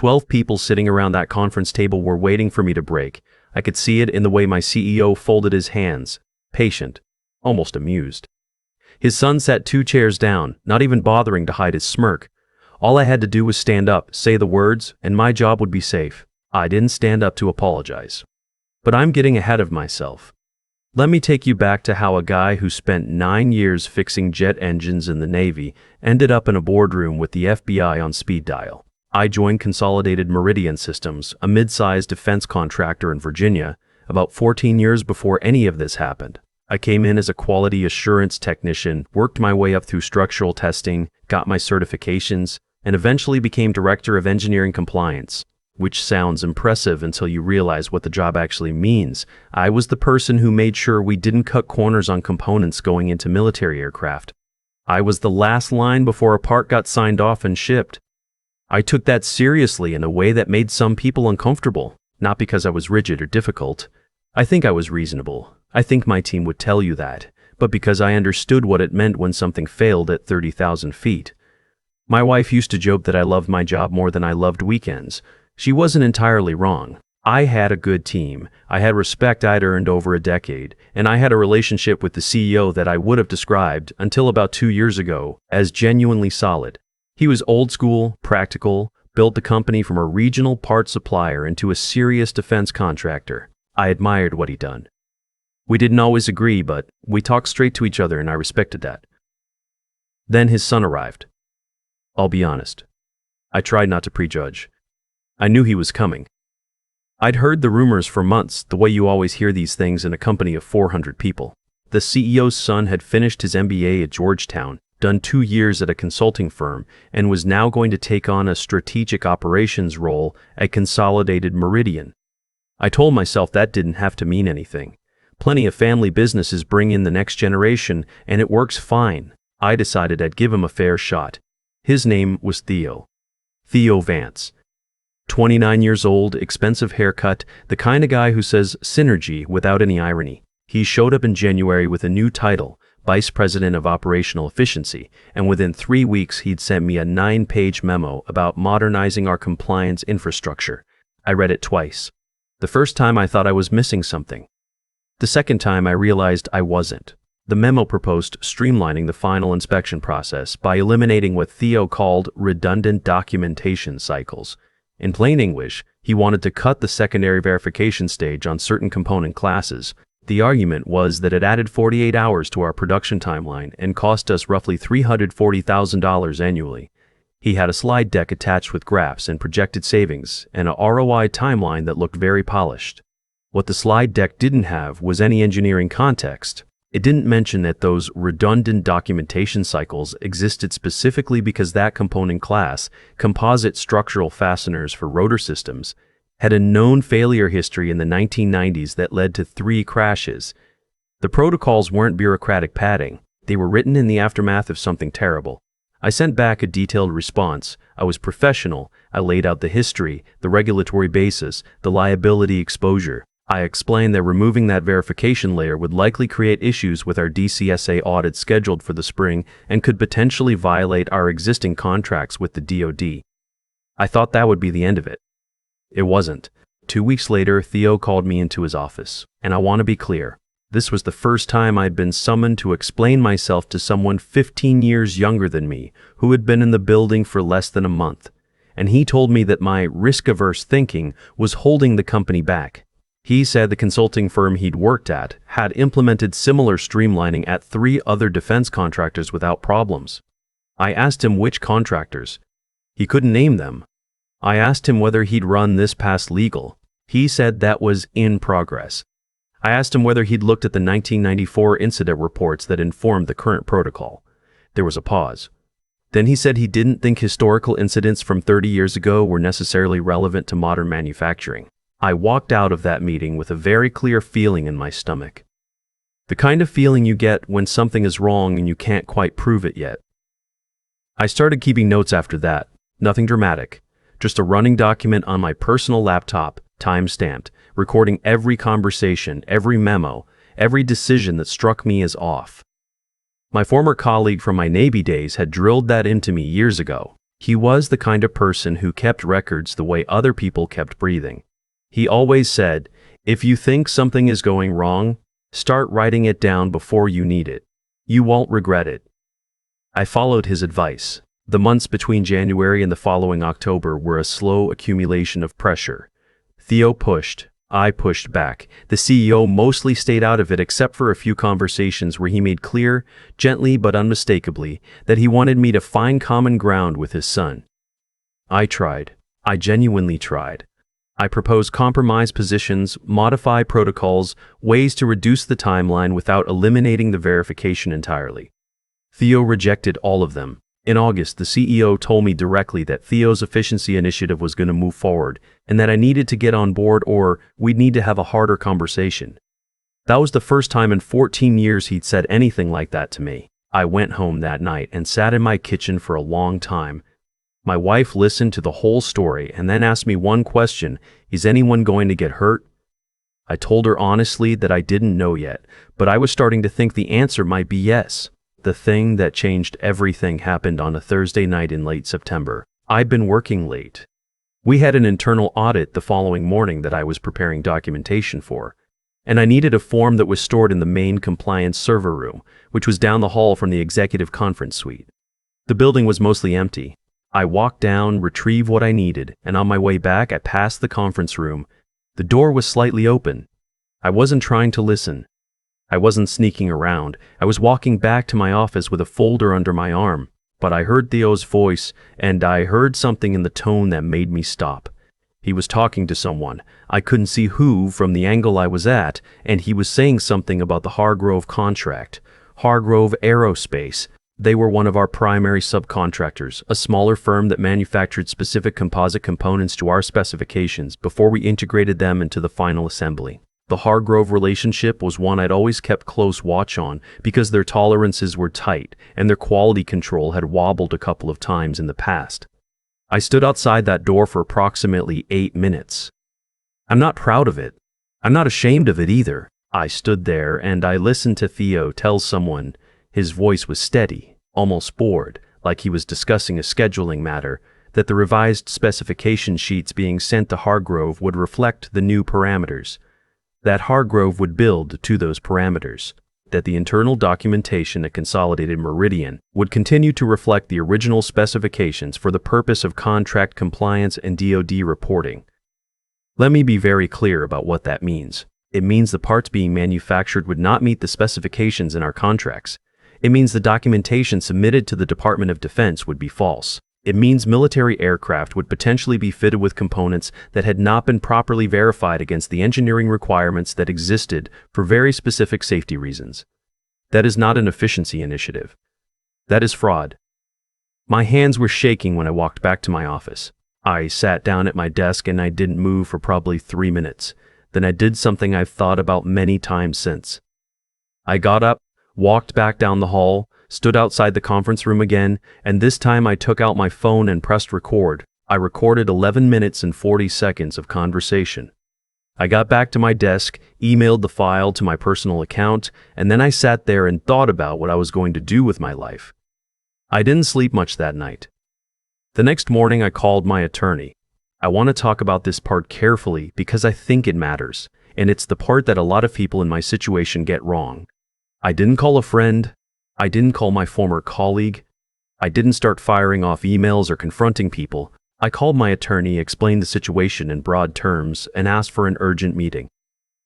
12 people sitting around that conference table were waiting for me to break. I could see it in the way my CEO folded his hands, patient, almost amused. His son sat 2 chairs down, not even bothering to hide his smirk. All I had to do was stand up, say the words, and my job would be safe. I didn't stand up to apologize. But I'm getting ahead of myself. Let me take you back to how a guy who spent 9 years fixing jet engines in the Navy ended up in a boardroom with the FBI on speed dial. I joined Consolidated Meridian Systems, a mid-sized defense contractor in Virginia, about 14 years before any of this happened. I came in as a quality assurance technician, worked my way up through structural testing, got my certifications, and eventually became Director of Engineering Compliance. Which sounds impressive until you realize what the job actually means. I was the person who made sure we didn't cut corners on components going into military aircraft. I was the last line before a part got signed off and shipped. I took that seriously in a way that made some people uncomfortable, not because I was rigid or difficult. I think I was reasonable. I think my team would tell you that, but because I understood what it meant when something failed at 30,000 feet. My wife used to joke that I loved my job more than I loved weekends. She wasn't entirely wrong. I had a good team, I had respect I'd earned over a decade, and I had a relationship with the CEO that I would have described, until about 2 years ago, as genuinely solid. He was old school, practical, built the company from a regional parts supplier into a serious defense contractor. I admired what he'd done. We didn't always agree, but we talked straight to each other and I respected that. Then his son arrived. I'll be honest. I tried not to prejudge. I knew he was coming. I'd heard the rumors for months, the way you always hear these things in a company of 400 people. The CEO's son had finished his MBA at Georgetown, done 2 years at a consulting firm, and was now going to take on a strategic operations role at Consolidated Meridian. I told myself that didn't have to mean anything. Plenty of family businesses bring in the next generation, and it works fine. I decided I'd give him a fair shot. His name was Theo. Theo Vance. 29 years old, expensive haircut, the kind of guy who says synergy without any irony. He showed up in January with a new title, Vice President of Operational Efficiency, and within 3 weeks he'd sent me a 9-page memo about modernizing our compliance infrastructure. I read it twice. The first time I thought I was missing something. The second time I realized I wasn't. The memo proposed streamlining the final inspection process by eliminating what Theo called redundant documentation cycles. In plain English, he wanted to cut the secondary verification stage on certain component classes. The argument was that it added 48 hours to our production timeline and cost us roughly $340,000 annually. He had a slide deck attached with graphs and projected savings, and a ROI timeline that looked very polished. What the slide deck didn't have was any engineering context. It didn't mention that those redundant documentation cycles existed specifically because that component class, composite structural fasteners for rotor systems, had a known failure history in the 1990s that led to 3 crashes. The protocols weren't bureaucratic padding. They were written in the aftermath of something terrible. I sent back a detailed response. I was professional. I laid out the history, the regulatory basis, the liability exposure. I explained that removing that verification layer would likely create issues with our DCSA audit scheduled for the spring and could potentially violate our existing contracts with the DoD. I thought that would be the end of it. It wasn't. 2 weeks later, Theo called me into his office, and I want to be clear. This was the first time I'd been summoned to explain myself to someone 15 years younger than me, who had been in the building for less than a month. And he told me that my risk-averse thinking was holding the company back. He said the consulting firm he'd worked at had implemented similar streamlining at 3 other defense contractors without problems. I asked him which contractors. He couldn't name them. I asked him whether he'd run this past legal. He said that was in progress. I asked him whether he'd looked at the 1994 incident reports that informed the current protocol. There was a pause. Then he said he didn't think historical incidents from 30 years ago were necessarily relevant to modern manufacturing. I walked out of that meeting with a very clear feeling in my stomach. The kind of feeling you get when something is wrong and you can't quite prove it yet. I started keeping notes after that. Nothing dramatic. Just a running document on my personal laptop, time-stamped, recording every conversation, every memo, every decision that struck me as off. My former colleague from my Navy days had drilled that into me years ago. He was the kind of person who kept records the way other people kept breathing. He always said, if you think something is going wrong, start writing it down before you need it. You won't regret it. I followed his advice. The months between January and the following October were a slow accumulation of pressure. Theo pushed. I pushed back. The CEO mostly stayed out of it except for a few conversations where he made clear, gently but unmistakably, that he wanted me to find common ground with his son. I tried. I genuinely tried. I proposed compromise positions, modify protocols, ways to reduce the timeline without eliminating the verification entirely. Theo rejected all of them. In August, the CEO told me directly that Theo's efficiency initiative was going to move forward and that I needed to get on board or we'd need to have a harder conversation. That was the first time in 14 years he'd said anything like that to me. I went home that night and sat in my kitchen for a long time. My wife listened to the whole story and then asked me one question: is anyone going to get hurt? I told her honestly that I didn't know yet, but I was starting to think the answer might be yes. The thing that changed everything happened on a Thursday night in late September. I'd been working late. We had an internal audit the following morning that I was preparing documentation for, and I needed a form that was stored in the main compliance server room, which was down the hall from the executive conference suite. The building was mostly empty. I walked down, retrieved what I needed, and on my way back I passed the conference room. The door was slightly open. I wasn't trying to listen. I wasn't sneaking around. I was walking back to my office with a folder under my arm, but I heard Theo's voice, and I heard something in the tone that made me stop. He was talking to someone. I couldn't see who from the angle I was at, and he was saying something about the Hargrove contract. Hargrove Aerospace. They were one of our primary subcontractors, a smaller firm that manufactured specific composite components to our specifications before we integrated them into the final assembly. The Hargrove relationship was one I'd always kept close watch on because their tolerances were tight and their quality control had wobbled a couple of times in the past. I stood outside that door for approximately 8 minutes. I'm not proud of it. I'm not ashamed of it either. I stood there and I listened to Theo tell someone. His voice was steady, almost bored, like he was discussing a scheduling matter, that the revised specification sheets being sent to Hargrove would reflect the new parameters, that Hargrove would build to those parameters, that the internal documentation at Consolidated Meridian would continue to reflect the original specifications for the purpose of contract compliance and DoD reporting. Let me be very clear about what that means. It means the parts being manufactured would not meet the specifications in our contracts. It means the documentation submitted to the Department of Defense would be false. It means military aircraft would potentially be fitted with components that had not been properly verified against the engineering requirements that existed for very specific safety reasons. That is not an efficiency initiative. That is fraud. My hands were shaking when I walked back to my office. I sat down at my desk and I didn't move for probably 3 minutes. Then I did something I've thought about many times since. I got up, walked back down the hall, stood outside the conference room again, and this time I took out my phone and pressed record. I recorded 11 minutes and 40 seconds of conversation. I got back to my desk, emailed the file to my personal account, and then I sat there and thought about what I was going to do with my life. I didn't sleep much that night. The next morning I called my attorney. I want to talk about this part carefully because I think it matters, and it's the part that a lot of people in my situation get wrong. I didn't call a friend. I didn't call my former colleague. I didn't start firing off emails or confronting people. I called my attorney, explained the situation in broad terms, and asked for an urgent meeting.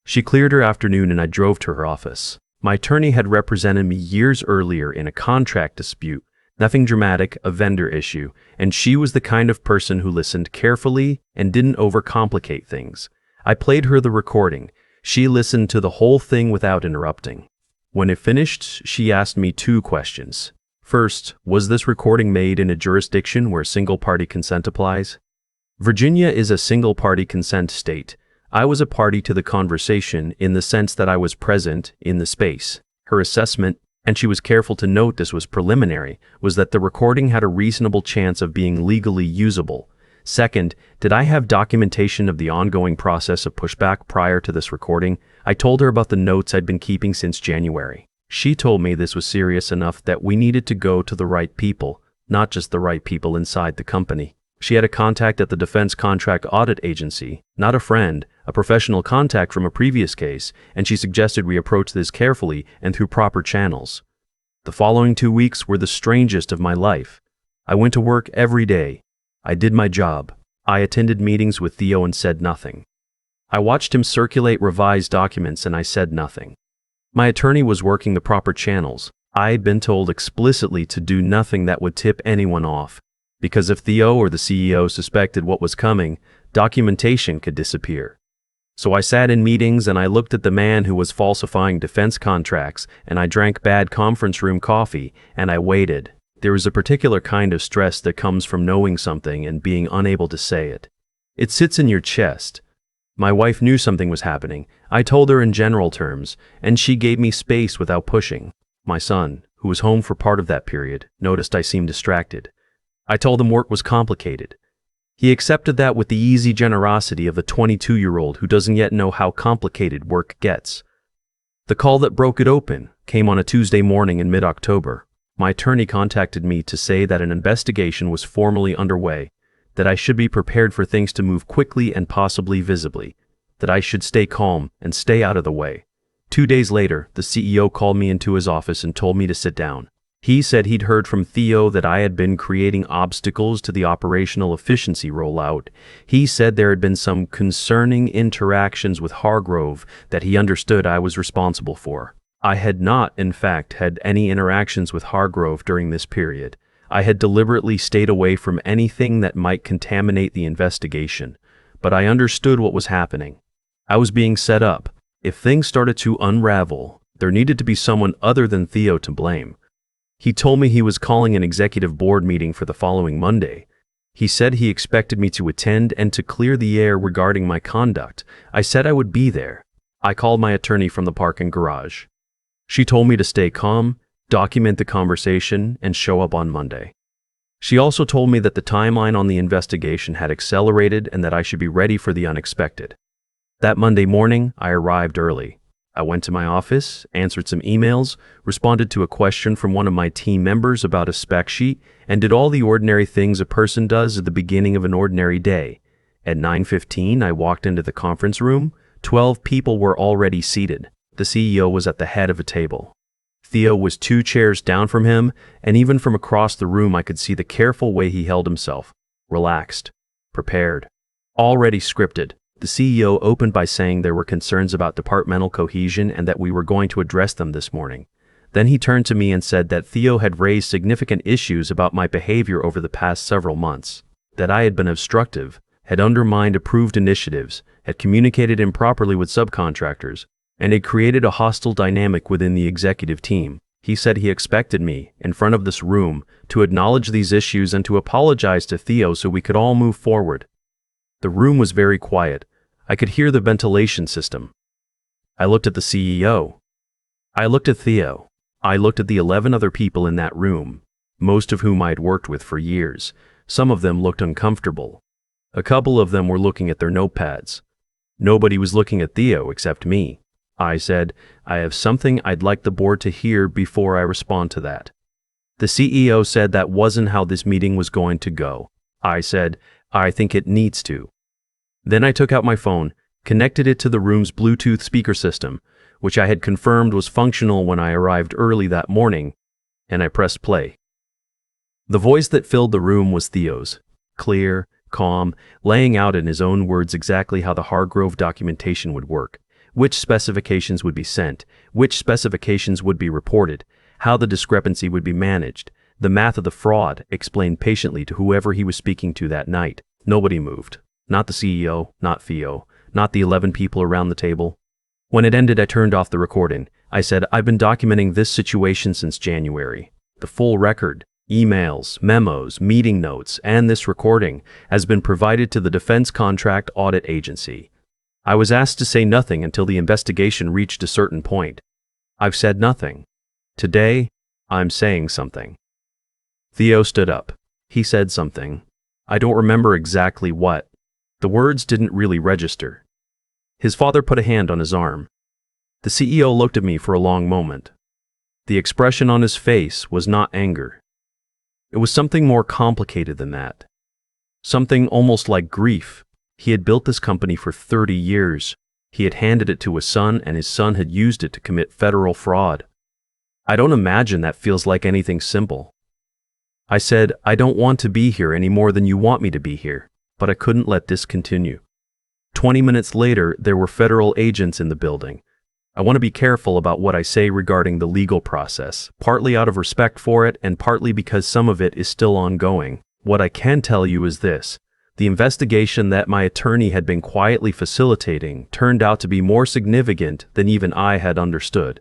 She cleared her afternoon and I drove to her office. My attorney had represented me years earlier in a contract dispute, nothing dramatic, a vendor issue, and she was the kind of person who listened carefully and didn't overcomplicate things. I played her the recording. She listened to the whole thing without interrupting. When it finished, she asked me 2 questions. First, was this recording made in a jurisdiction where single-party consent applies? Virginia is a single-party consent state. I was a party to the conversation in the sense that I was present in the space. Her assessment, and she was careful to note this was preliminary, was that the recording had a reasonable chance of being legally usable. Second, did I have documentation of the ongoing process of pushback prior to this recording? I told her about the notes I'd been keeping since January. She told me this was serious enough that we needed to go to the right people, not just the right people inside the company. She had a contact at the Defense Contract Audit Agency, not a friend, a professional contact from a previous case, and she suggested we approach this carefully and through proper channels. The following 2 weeks were the strangest of my life. I went to work every day. I did my job. I attended meetings with Theo and said nothing. I watched him circulate revised documents and I said nothing. My attorney was working the proper channels. I had been told explicitly to do nothing that would tip anyone off, because if Theo or the CEO suspected what was coming, documentation could disappear. So I sat in meetings and I looked at the man who was falsifying defense contracts, and I drank bad conference room coffee and I waited. There is a particular kind of stress that comes from knowing something and being unable to say it. It sits in your chest. My wife knew something was happening. I told her in general terms, and she gave me space without pushing. My son, who was home for part of that period, noticed I seemed distracted. I told him work was complicated. He accepted that with the easy generosity of a 22-year-old who doesn't yet know how complicated work gets. The call that broke it open came on a Tuesday morning in mid-October. My attorney contacted me to say that an investigation was formally underway, that I should be prepared for things to move quickly and possibly visibly, that I should stay calm and stay out of the way. 2 days later, the CEO called me into his office and told me to sit down. He said he'd heard from Theo that I had been creating obstacles to the operational efficiency rollout. He said there had been some concerning interactions with Hargrove that he understood I was responsible for. I had not, in fact, had any interactions with Hargrove during this period. I had deliberately stayed away from anything that might contaminate the investigation, but I understood what was happening. I was being set up. If things started to unravel, there needed to be someone other than Theo to blame. He told me he was calling an executive board meeting for the following Monday. He said he expected me to attend and to clear the air regarding my conduct. I said I would be there. I called my attorney from the parking garage. She told me to stay calm, document the conversation, and show up on Monday. She also told me that the timeline on the investigation had accelerated and that I should be ready for the unexpected. That Monday morning, I arrived early. I went to my office, answered some emails, responded to a question from one of my team members about a spec sheet, and did all the ordinary things a person does at the beginning of an ordinary day. At 9:15, I walked into the conference room. 12 people were already seated. The CEO was at the head of a table. Theo was 2 chairs down from him, and even from across the room I could see the careful way he held himself. Relaxed. Prepared. Already scripted. The CEO opened by saying there were concerns about departmental cohesion and that we were going to address them this morning. Then he turned to me and said that Theo had raised significant issues about my behavior over the past several months, that I had been obstructive, had undermined approved initiatives, had communicated improperly with subcontractors, and it created a hostile dynamic within the executive team. He said he expected me, in front of this room, to acknowledge these issues and to apologize to Theo so we could all move forward. The room was very quiet. I could hear the ventilation system. I looked at the CEO. I looked at Theo. I looked at the 11 other people in that room, most of whom I had worked with for years. Some of them looked uncomfortable. A couple of them were looking at their notepads. Nobody was looking at Theo except me. I said, I have something I'd like the board to hear before I respond to that. The CEO said that wasn't how this meeting was going to go. I said, I think it needs to. Then I took out my phone, connected it to the room's Bluetooth speaker system, which I had confirmed was functional when I arrived early that morning, and I pressed play. The voice that filled the room was Theo's, clear, calm, laying out in his own words exactly how the Hargrove documentation would work. Which specifications would be sent, which specifications would be reported, how the discrepancy would be managed, the math of the fraud, explained patiently to whoever he was speaking to that night. Nobody moved. Not the CEO, not Theo, not the 11 people around the table. When it ended, I turned off the recording. I said, I've been documenting this situation since January. The full record, emails, memos, meeting notes, and this recording has been provided to the Defense Contract Audit Agency. I was asked to say nothing until the investigation reached a certain point. I've said nothing. Today, I'm saying something. Theo stood up. He said something. I don't remember exactly what. The words didn't really register. His father put a hand on his arm. The CEO looked at me for a long moment. The expression on his face was not anger. It was something more complicated than that. Something almost like grief. He had built this company for 30 years. He had handed it to his son, and his son had used it to commit federal fraud. I don't imagine that feels like anything simple. I said, I don't want to be here any more than you want me to be here, but I couldn't let this continue. 20 minutes later, there were federal agents in the building. I want to be careful about what I say regarding the legal process, partly out of respect for it and partly because some of it is still ongoing. What I can tell you is this. The investigation that my attorney had been quietly facilitating turned out to be more significant than even I had understood.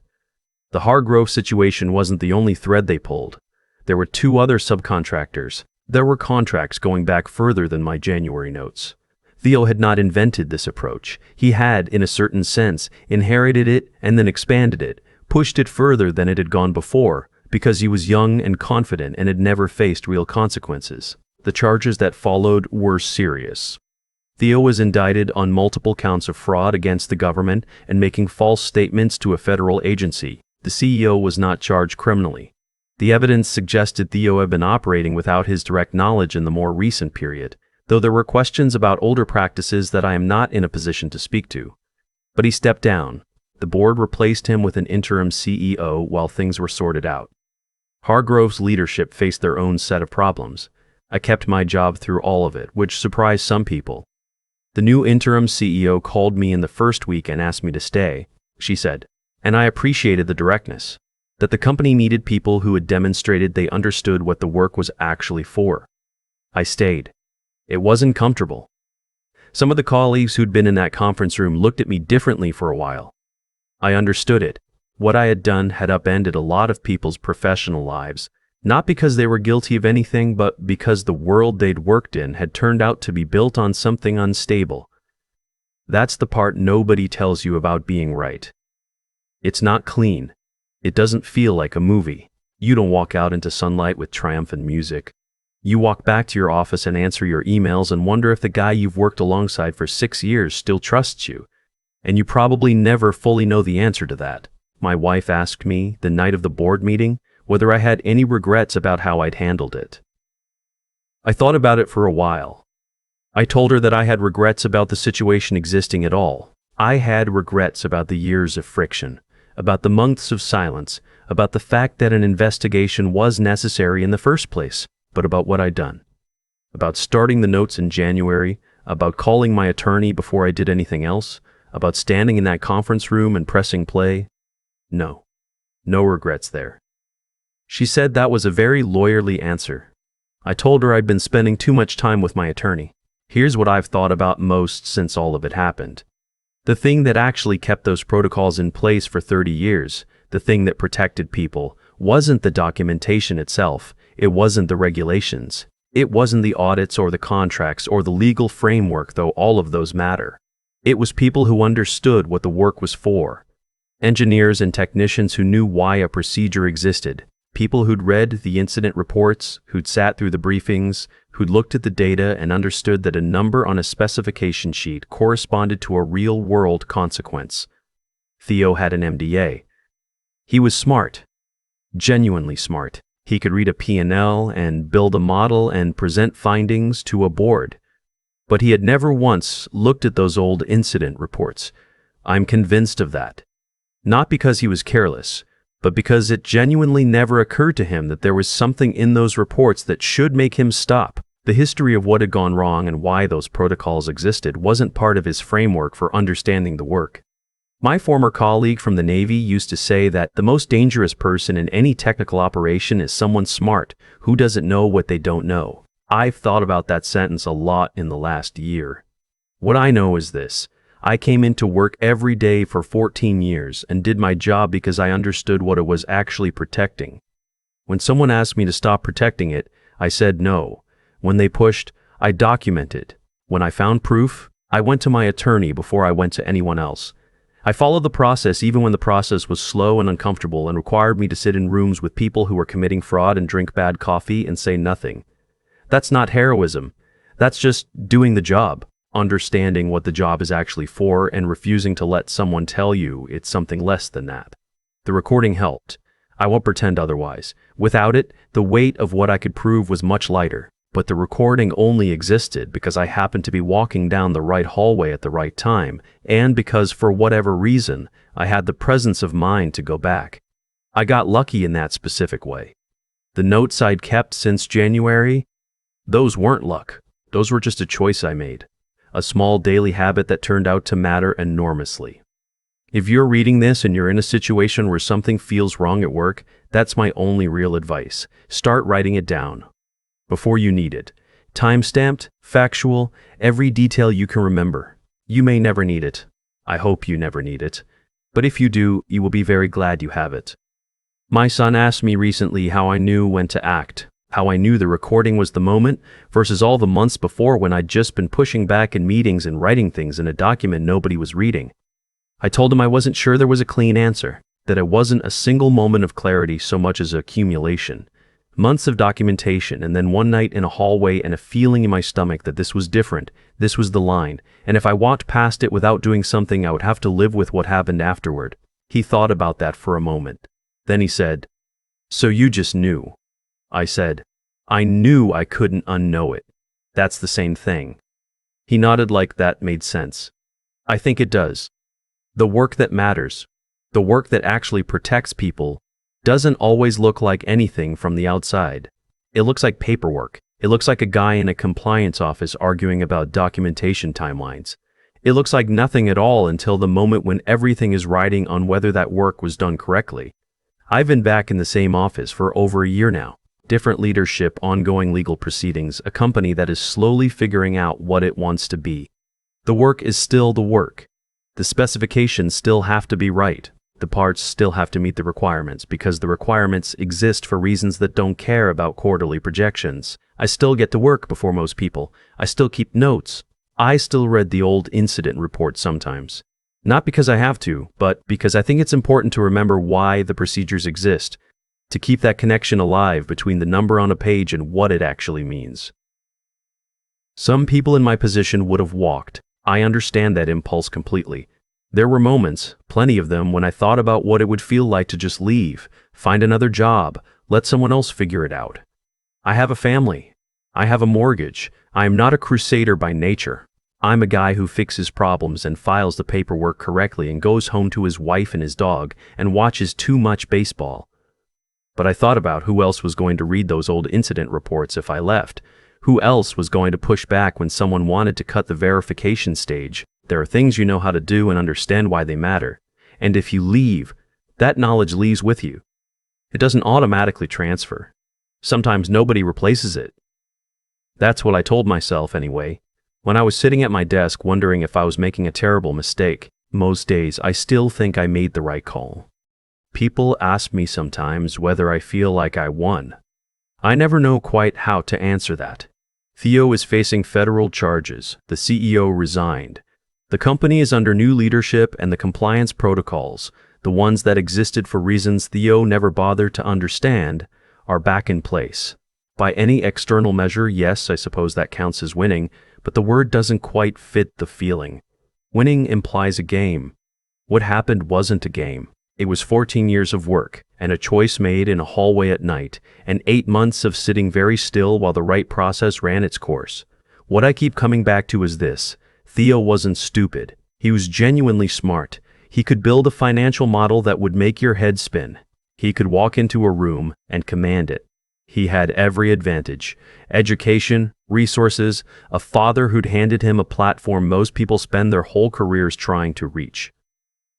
The Hargrove situation wasn't the only thread they pulled. There were 2 other subcontractors. There were contracts going back further than my January notes. Theo had not invented this approach. He had, in a certain sense, inherited it and then expanded it, pushed it further than it had gone before, because he was young and confident and had never faced real consequences. The charges that followed were serious. Theo was indicted on multiple counts of fraud against the government and making false statements to a federal agency. The CEO was not charged criminally. The evidence suggested Theo had been operating without his direct knowledge in the more recent period, though there were questions about older practices that I am not in a position to speak to. But he stepped down. The board replaced him with an interim CEO while things were sorted out. Hargrove's leadership faced their own set of problems. I kept my job through all of it, which surprised some people. The new interim CEO called me in the first week and asked me to stay, she said, and I appreciated the directness, that the company needed people who had demonstrated they understood what the work was actually for. I stayed. It wasn't comfortable. Some of the colleagues who'd been in that conference room looked at me differently for a while. I understood it. What I had done had upended a lot of people's professional lives, not because they were guilty of anything, but because the world they'd worked in had turned out to be built on something unstable. That's the part nobody tells you about being right. It's not clean. It doesn't feel like a movie. You don't walk out into sunlight with triumphant music. You walk back to your office and answer your emails and wonder if the guy you've worked alongside for 6 years still trusts you. And you probably never fully know the answer to that. My wife asked me, the night of the board meeting, whether I had any regrets about how I'd handled it. I thought about it for a while. I told her that I had regrets about the situation existing at all. I had regrets about the years of friction, about the months of silence, about the fact that an investigation was necessary in the first place, but about what I'd done. About starting the notes in January, about calling my attorney before I did anything else, about standing in that conference room and pressing play. No regrets there. She said that was a very lawyerly answer. I told her I'd been spending too much time with my attorney. Here's what I've thought about most since all of it happened. The thing that actually kept those protocols in place for 30 years, the thing that protected people, wasn't the documentation itself. It wasn't the regulations. It wasn't the audits or the contracts or the legal framework, though all of those matter. It was people who understood what the work was for. Engineers and technicians who knew why a procedure existed. People who'd read the incident reports, who'd sat through the briefings, who'd looked at the data and understood that a number on a specification sheet corresponded to a real-world consequence. Theo had an MBA. He was smart. Genuinely smart. He could read a P&L and build a model and present findings to a board. But he had never once looked at those old incident reports. I'm convinced of that. Not because he was careless, but because it genuinely never occurred to him that there was something in those reports that should make him stop. The history of what had gone wrong and why those protocols existed wasn't part of his framework for understanding the work. My former colleague from the Navy used to say that the most dangerous person in any technical operation is someone smart who doesn't know what they don't know. I've thought about that sentence a lot in the last year. What I know is this. I came into work every day for 14 years and did my job because I understood what it was actually protecting. When someone asked me to stop protecting it, I said no. When they pushed, I documented. When I found proof, I went to my attorney before I went to anyone else. I followed the process even when the process was slow and uncomfortable and required me to sit in rooms with people who were committing fraud and drink bad coffee and say nothing. That's not heroism. That's just doing the job, understanding what the job is actually for and refusing to let someone tell you it's something less than that. The recording helped. I won't pretend otherwise. Without it, the weight of what I could prove was much lighter. But the recording only existed because I happened to be walking down the right hallway at the right time, and because, for whatever reason, I had the presence of mind to go back. I got lucky in that specific way. The notes I'd kept since January, those weren't luck. Those were just a choice I made. A small daily habit that turned out to matter enormously. If you're reading this and you're in a situation where something feels wrong at work, that's my only real advice. Start writing it down. Before you need it. Time-stamped, factual, every detail you can remember. You may never need it. I hope you never need it. But if you do, you will be very glad you have it. My son asked me recently how I knew when to act, how I knew the recording was the moment versus all the months before when I'd just been pushing back in meetings and writing things in a document nobody was reading. I told him I wasn't sure there was a clean answer, that it wasn't a single moment of clarity so much as accumulation. Months of documentation, and then one night in a hallway and a feeling in my stomach that this was different, this was the line, and if I walked past it without doing something I would have to live with what happened afterward. He thought about that for a moment. Then he said, "So you just knew." I said, "I knew I couldn't unknow it. That's the same thing." He nodded like that made sense. I think it does. The work that matters, the work that actually protects people, doesn't always look like anything from the outside. It looks like paperwork. It looks like a guy in a compliance office arguing about documentation timelines. It looks like nothing at all until the moment when everything is riding on whether that work was done correctly. I've been back in the same office for over a year now. Different leadership, ongoing legal proceedings, a company that is slowly figuring out what it wants to be. The work is still the work. The specifications still have to be right. The parts still have to meet the requirements because the requirements exist for reasons that don't care about quarterly projections. I still get to work before most people. I still keep notes. I still read the old incident report sometimes. Not because I have to, but because I think it's important to remember why the procedures exist, to keep that connection alive between the number on a page and what it actually means. Some people in my position would have walked. I understand that impulse completely. There were moments, plenty of them, when I thought about what it would feel like to just leave, find another job, let someone else figure it out. I have a family. I have a mortgage. I am not a crusader by nature. I'm a guy who fixes problems and files the paperwork correctly and goes home to his wife and his dog and watches too much baseball. But I thought about who else was going to read those old incident reports if I left. Who else was going to push back when someone wanted to cut the verification stage? There are things you know how to do and understand why they matter. And if you leave, that knowledge leaves with you. It doesn't automatically transfer. Sometimes nobody replaces it. That's what I told myself anyway. When I was sitting at my desk wondering if I was making a terrible mistake, most days I still think I made the right call. People ask me sometimes whether I feel like I won. I never know quite how to answer that. Theo is facing federal charges. The CEO resigned. The company is under new leadership and the compliance protocols, the ones that existed for reasons Theo never bothered to understand, are back in place. By any external measure, yes, I suppose that counts as winning, but the word doesn't quite fit the feeling. Winning implies a game. What happened wasn't a game. It was 14 years of work, and a choice made in a hallway at night, and 8 months of sitting very still while the right process ran its course. What I keep coming back to is this. Theo wasn't stupid. He was genuinely smart. He could build a financial model that would make your head spin. He could walk into a room and command it. He had every advantage: education, resources, a father who'd handed him a platform most people spend their whole careers trying to reach.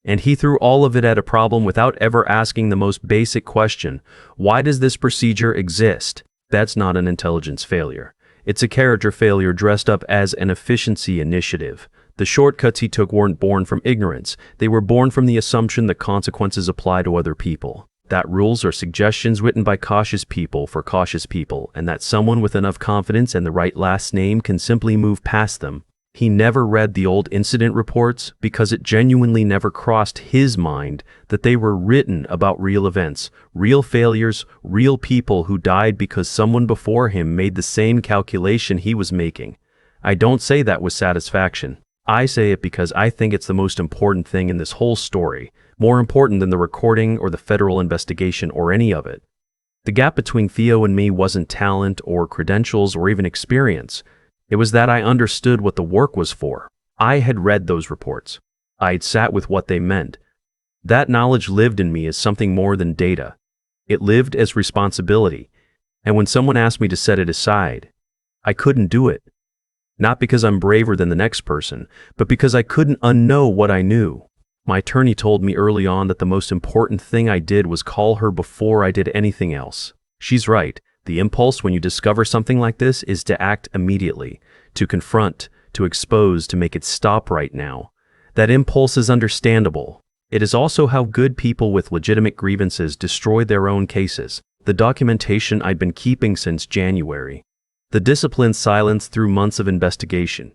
And he threw all of it at a problem without ever asking the most basic question: why does this procedure exist? That's not an intelligence failure. It's a character failure dressed up as an efficiency initiative. The shortcuts he took weren't born from ignorance. They were born from the assumption that consequences apply to other people, that rules are suggestions written by cautious people for cautious people, and that someone with enough confidence and the right last name can simply move past them. He never read the old incident reports because it genuinely never crossed his mind that they were written about real events, real failures, real people who died because someone before him made the same calculation he was making. I don't say that with satisfaction. I say it because I think it's the most important thing in this whole story. more important than the recording or the federal investigation or any of it. The gap between Theo and me wasn't talent or credentials or even experience. It was that I understood what the work was for. I had read those reports. I'd sat with what they meant. That knowledge lived in me as something more than data. It lived as responsibility. And when someone asked me to set it aside, I couldn't do it. Not because I'm braver than the next person, but because I couldn't unknow what I knew. My attorney told me early on that the most important thing I did was call her before I did anything else. She's right. The impulse when you discover something like this is to act immediately, to confront, to expose, to make it stop right now. That impulse is understandable. It is also how good people with legitimate grievances destroy their own cases. The documentation I'd been keeping since January. The disciplined silence through months of investigation.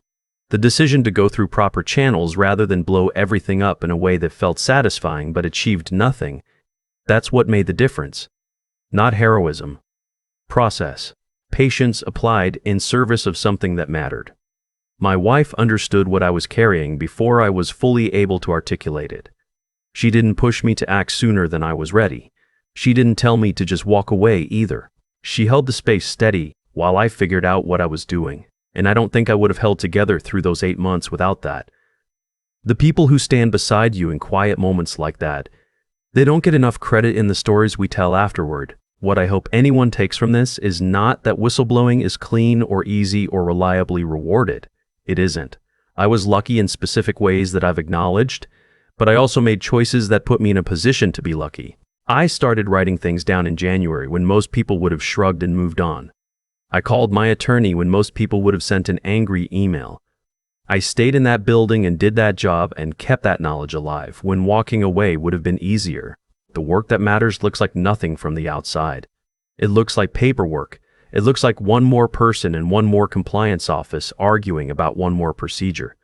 The decision to go through proper channels rather than blow everything up in a way that felt satisfying but achieved nothing. That's what made the difference. Not heroism. Process. Patience applied in service of something that mattered. My wife understood what I was carrying before I was fully able to articulate it. She didn't push me to act sooner than I was ready. She didn't tell me to just walk away either. She held the space steady while I figured out what I was doing. And I don't think I would have held together through those 8 months without that. The people who stand beside you in quiet moments like that, they don't get enough credit in the stories we tell afterward. What I hope anyone takes from this is not that whistleblowing is clean or easy or reliably rewarded. It isn't. I was lucky in specific ways that I've acknowledged, but I also made choices that put me in a position to be lucky. I started writing things down in January when most people would have shrugged and moved on. I called my attorney when most people would have sent an angry email. I stayed in that building and did that job and kept that knowledge alive when walking away would have been easier. The work that matters looks like nothing from the outside. It looks like paperwork. It looks like one more person in one more compliance office arguing about one more procedure.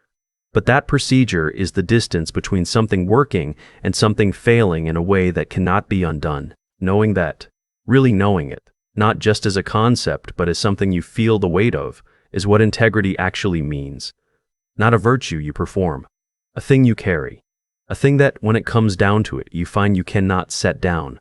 But that procedure is the distance between something working and something failing in a way that cannot be undone. Knowing that, really knowing it, not just as a concept, but as something you feel the weight of, is what integrity actually means. Not a virtue you perform, a thing you carry, a thing that, when it comes down to it, you find you cannot set down.